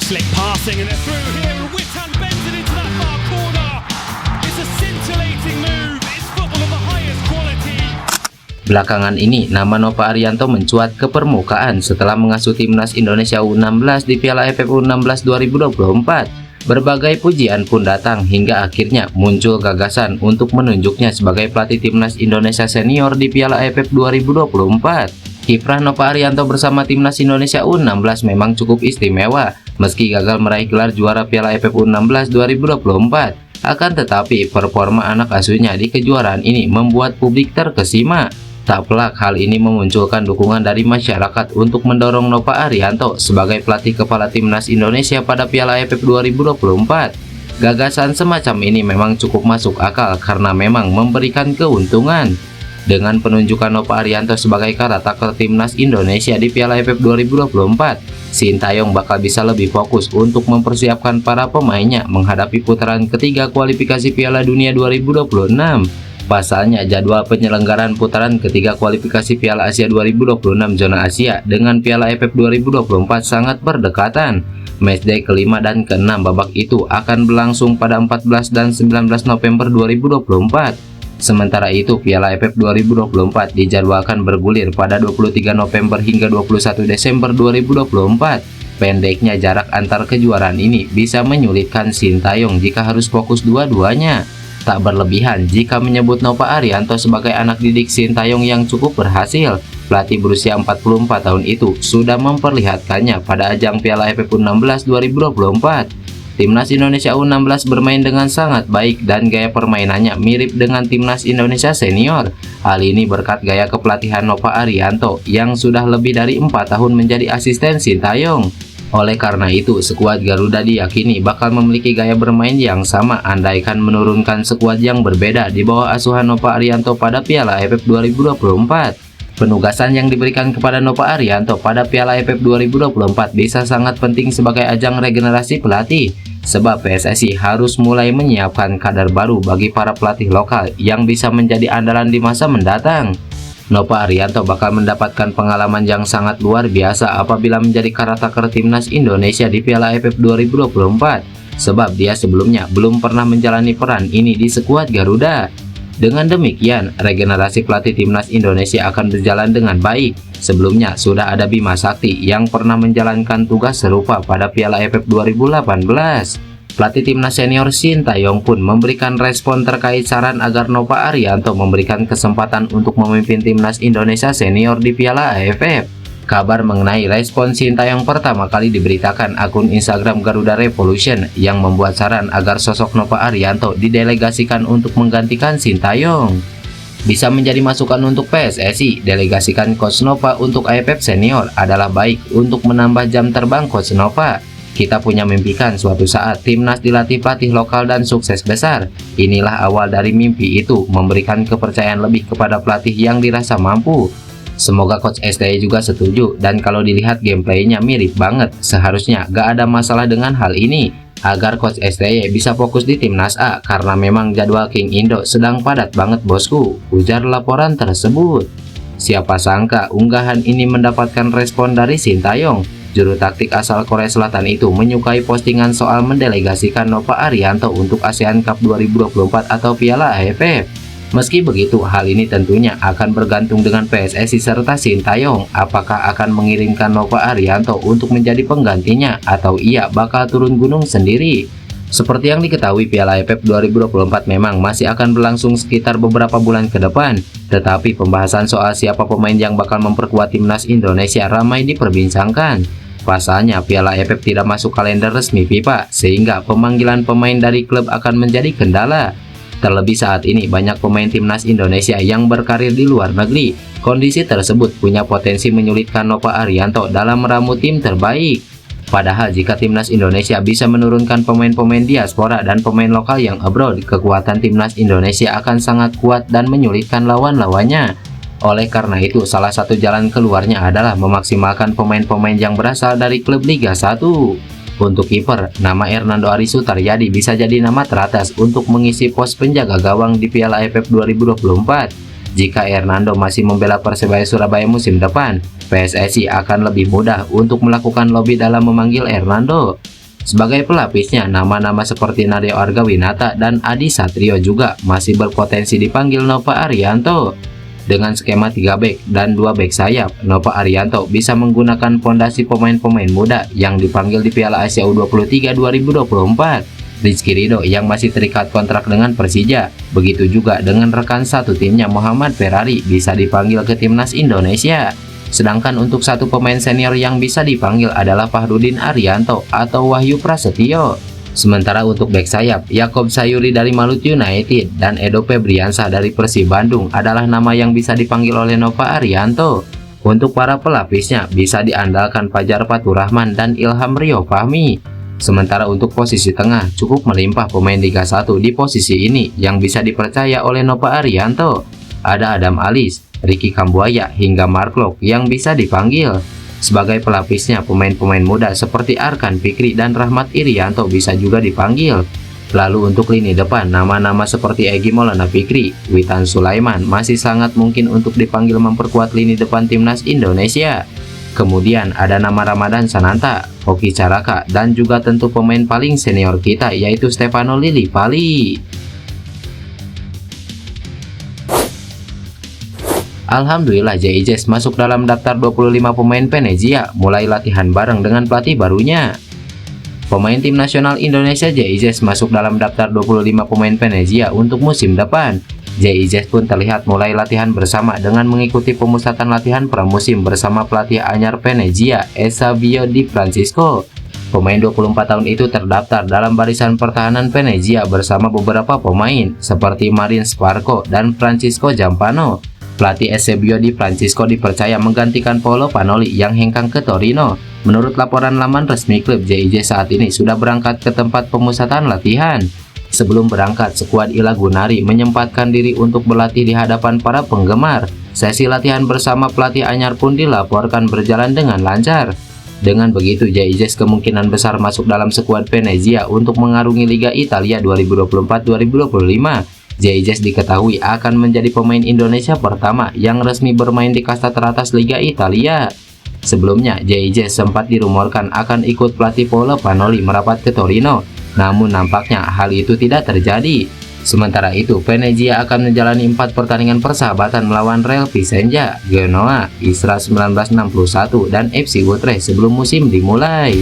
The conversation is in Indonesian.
slick passing and they're through here and Wittan bends it into that far corner. It's a scintillating move. It's football of the highest quality. Belakangan ini, nama Nova Arianto mencuat ke permukaan setelah mengasuh timnas Indonesia U16 di Piala AFF U16 2024. Berbagai pujian pun datang hingga akhirnya muncul gagasan untuk menunjuknya sebagai pelatih timnas Indonesia senior di Piala AFF 2024. Kiprah Nova Arianto bersama timnas Indonesia U16 memang cukup istimewa meski gagal meraih gelar juara Piala AFF U16 2024. Akan tetapi performa anak asuhnya di kejuaraan ini membuat publik terkesima. Tak pelak hal ini memunculkan dukungan dari masyarakat untuk mendorong Nova Arianto sebagai pelatih kepala timnas Indonesia pada Piala AFF 2024. Gagasan semacam ini memang cukup masuk akal karena memang memberikan keuntungan. Dengan penunjukan Nova Arianto sebagai caretaker timnas Indonesia di Piala AFF 2024, Sintayong bakal bisa lebih fokus untuk mempersiapkan para pemainnya menghadapi putaran ketiga kualifikasi Piala Dunia 2026. Pasalnya, jadwal penyelenggaraan putaran ketiga kualifikasi Piala Asia 2026 zona Asia dengan Piala AFF 2024 sangat berdekatan. Matchday kelima dan keenam babak itu akan berlangsung pada 14 dan 19 November 2024. Sementara itu, Piala AFF 2024 dijadwalkan bergulir pada 23 November hingga 21 Desember 2024. Pendeknya jarak antar kejuaraan ini bisa menyulitkan Sintayong jika harus fokus dua-duanya. Tak berlebihan jika menyebut Nova Arianto sebagai anak didik Sintayong yang cukup berhasil. Pelatih berusia 44 tahun itu sudah memperlihatkannya pada ajang Piala AFF U16 2024. Timnas Indonesia U16 bermain dengan sangat baik dan gaya permainannya mirip dengan timnas Indonesia senior. Hal ini berkat gaya kepelatihan Nova Arianto yang sudah lebih dari 4 tahun menjadi asisten Sintayong. Oleh karena itu, skuad Garuda diyakini bakal memiliki gaya bermain yang sama andaikan menurunkan skuad yang berbeda di bawah asuhan Nova Arianto pada Piala AFF 2024. Penugasan yang diberikan kepada Nova Arianto pada Piala AFF 2024 bisa sangat penting sebagai ajang regenerasi pelatih, sebab PSSI harus mulai menyiapkan kader baru bagi para pelatih lokal yang bisa menjadi andalan di masa mendatang. Nova Arianto bakal mendapatkan pengalaman yang sangat luar biasa apabila menjadi caretaker timnas Indonesia di Piala AFF 2024, sebab dia sebelumnya belum pernah menjalani peran ini di skuad Garuda. Dengan demikian, regenerasi pelatih timnas Indonesia akan berjalan dengan baik. Sebelumnya sudah ada Bima Sakti yang pernah menjalankan tugas serupa pada Piala AFF 2018. Pelatih timnas senior Sintayong pun memberikan respon terkait saran agar Nova Arianto memberikan kesempatan untuk memimpin timnas Indonesia senior di Piala AFF. Kabar mengenai respon Sintayong pertama kali diberitakan akun Instagram Garuda Revolution yang membuat saran agar sosok Nova Arianto didelegasikan untuk menggantikan Sintayong. Bisa menjadi masukan untuk PSSI, delegasikan Coach Nova untuk AFF senior adalah baik untuk menambah jam terbang Coach Nova. Kita punya mimpikan suatu saat timnas dilatih pelatih lokal dan sukses besar. Inilah awal dari mimpi itu, memberikan kepercayaan lebih kepada pelatih yang dirasa mampu. Semoga Coach STY juga setuju, dan kalau dilihat gameplaynya mirip banget, seharusnya gak ada masalah dengan hal ini. Agar Coach STY bisa fokus di timnas A, karena memang jadwal King Indo sedang padat banget bosku, ujar laporan tersebut. Siapa sangka unggahan ini mendapatkan respon dari Sintayong. Juru taktik asal Korea Selatan itu menyukai postingan soal mendelegasikan Nova Arianto untuk ASEAN Cup 2024 atau Piala AFF. Meski begitu, hal ini tentunya akan bergantung dengan PSSI serta Sintayong apakah akan mengirimkan Nova Arianto untuk menjadi penggantinya atau ia bakal turun gunung sendiri. Seperti yang diketahui, Piala AFF 2024 memang masih akan berlangsung sekitar beberapa bulan ke depan, tetapi pembahasan soal siapa pemain yang bakal memperkuat timnas Indonesia ramai diperbincangkan. Pasalnya, Piala AFF tidak masuk kalender resmi FIFA, sehingga pemanggilan pemain dari klub akan menjadi kendala. Terlebih saat ini banyak pemain timnas Indonesia yang berkarir di luar negeri. Kondisi tersebut punya potensi menyulitkan Nova Arianto dalam meramu tim terbaik. Padahal jika timnas Indonesia bisa menurunkan pemain-pemain diaspora dan pemain lokal yang abroad, kekuatan timnas Indonesia akan sangat kuat dan menyulitkan lawan-lawannya. Oleh karena itu, salah satu jalan keluarnya adalah memaksimalkan pemain-pemain yang berasal dari klub Liga 1. Untuk kiper, nama Hernando Ari Sutaryadi bisa jadi nama teratas untuk mengisi pos penjaga gawang di Piala AFF 2024. Jika Hernando masih membela Persebaya Surabaya musim depan, PSSI akan lebih mudah untuk melakukan lobby dalam memanggil Hernando. Sebagai pelapisnya, nama-nama seperti Nadeo Argawinata dan Adi Satrio juga masih berpotensi dipanggil Nova Arianto. Dengan skema 3 bek dan 2 bek sayap, Nova Arianto bisa menggunakan pondasi pemain-pemain muda yang dipanggil di Piala Asia U23 2024. Rizky Ridho yang masih terikat kontrak dengan Persija, begitu juga dengan rekan satu timnya Muhammad Ferrari bisa dipanggil ke timnas Indonesia. Sedangkan untuk satu pemain senior yang bisa dipanggil adalah Fahrudin Arianto atau Wahyu Prasetyo. Sementara untuk bek sayap, Yakob Sayuri dari Maluku United dan Edo Febriansah dari Persib Bandung adalah nama yang bisa dipanggil oleh Nova Arianto. Untuk para pelapisnya bisa diandalkan Fajar Faturrahman dan Ilham Rio Fahmi. Sementara untuk posisi tengah cukup melimpah pemain Liga 1 di posisi ini yang bisa dipercaya oleh Nova Arianto. Ada Adam Alis, Ricky Kambuaya hingga Mark Locke yang bisa dipanggil. Sebagai pelapisnya, pemain-pemain muda seperti Arkan Fikri dan Rahmat Irianto bisa juga dipanggil. Lalu untuk lini depan, nama-nama seperti Egy Maulana Fikri, Witan Sulaiman masih sangat mungkin untuk dipanggil memperkuat lini depan timnas Indonesia. Kemudian ada nama Ramadan Sananta, Hoki Caraka, dan juga tentu pemain paling senior kita yaitu Stefano Lillipali. Alhamdulillah JIJS masuk dalam daftar 25 pemain Venezia mulai latihan bareng dengan pelatih barunya. Pemain tim nasional Indonesia JIJS masuk dalam daftar 25 pemain Venezia untuk musim depan. JIJS pun terlihat mulai latihan bersama dengan mengikuti pemusatan latihan pramusim bersama pelatih anyar Venezia, Eusebio Di Francisco. Pemain 24 tahun itu terdaftar dalam barisan pertahanan Venezia bersama beberapa pemain seperti Marin Sparco dan Francisco Jampano. Pelatih Eusebio Di Francisco dipercaya menggantikan Paolo Panoli yang hengkang ke Torino. Menurut laporan laman resmi klub, JIJS saat ini sudah berangkat ke tempat pemusatan latihan. Sebelum berangkat, skuad Ila Gunari menyempatkan diri untuk berlatih di hadapan para penggemar. Sesi latihan bersama pelatih anyar pun dilaporkan berjalan dengan lancar. Dengan begitu, JIJS kemungkinan besar masuk dalam skuad Venezia untuk mengarungi Liga Italia 2024-2025. JIJS diketahui akan menjadi pemain Indonesia pertama yang resmi bermain di kasta teratas Liga Italia. Sebelumnya, JIJS sempat dirumorkan akan ikut pelatih Paolo Panoli merapat ke Torino, namun nampaknya hal itu tidak terjadi. Sementara itu, Venezia akan menjalani 4 pertandingan persahabatan melawan Real Vicenza, Genoa, Istra 1961, dan FC Utrecht sebelum musim dimulai.